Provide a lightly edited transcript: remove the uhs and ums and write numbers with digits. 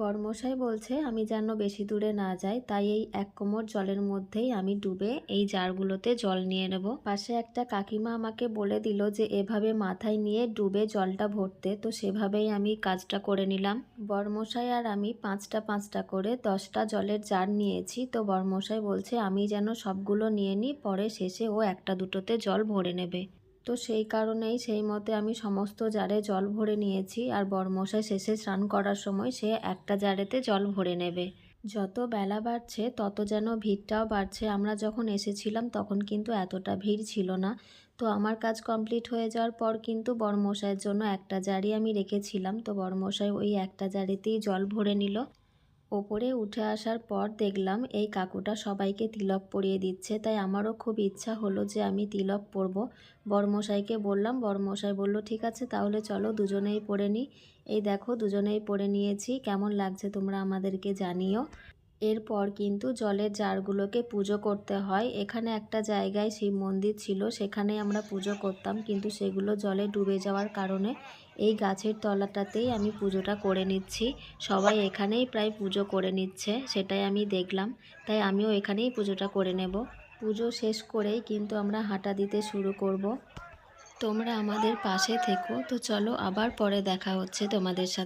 বরমশাই বলছে আমি যেন বেশি দূরে না যাই, তাই এই 1 কোমর জলের মধ্যেই আমি ডুবে এই জারগুলোতে জল নিয়ে নেব। পাশে একটা কাকিমা আমাকে বলে দিল যে এভাবে মাথায় নিয়ে ডুবে জলটা ভরতে, তো সেভাবেই আমি কাজটা করে নিলাম। বরমশাই আর আমি 5টা 5টা করে 10টা জলের জার নিয়েছি। তো বরমশাই বলছে আমি যেন সবগুলো নিয়ে নিই, পরে শেষে ও একটা দুটোতে জল ভরে নেবে। তো সেই কারণেই সেই মতে আমি সমস্ত জারে জল ভরে নিয়েছি, আর বরমশাই শেষে স্নান করার সময় সে একটা জারেতে জল ভরে নেবে। যত বেলা বাড়ছে তত যেন ভিড়টাও বাড়ছে। আমরা যখন এসেছিলাম তখন কিন্তু এতটা ভিড় ছিল না। তো আমার কাজ কমপ্লিট হয়ে যাওয়ার পর কিন্তু বরমশাইয়ের জন্য একটা জারই আমি রেখেছিলাম। তো বরমশাই ওই একটা জারেতেই জল ভরে নিল। ওপরে উঠে আসার পর দেখলাম এই কাকুটা সবাইকে তিলক পরিয়ে দিচ্ছে, তাই আমারও খুব ইচ্ছা হলো যে আমি তিলক পরবো। বরমশাইকে বললাম, বরমশাই বলল ঠিক আছে তাহলে চলো দুজনেই পরে নিই। এই দেখো দুজনেই পরে নিয়েছি, কেমন লাগছে তোমরা আমাদেরকে জানিও। এরপর কিন্তু জলের জারগুলোকে পুজো করতে হয়। এখানে একটা জায়গায় শিব মন্দির ছিল, সেখানেই আমরা পুজো করতাম, কিন্তু সেগুলো জলে ডুবে যাওয়ার কারণে এই গাছের তলাটাতেই আমি পুজোটা করে নিচ্ছি। সবাই এখানেই প্রায় পুজো করে নিচ্ছে, সেটাই আমি দেখলাম, তাই আমিও এখানেই পুজোটা করে নেব। পুজো শেষ করেই কিন্তু আমরা হাঁটা দিতে শুরু করব। তোমরা আমাদের পাশে থেকো। তো চলো আবার পরে দেখা হচ্ছে তোমাদের সাথে।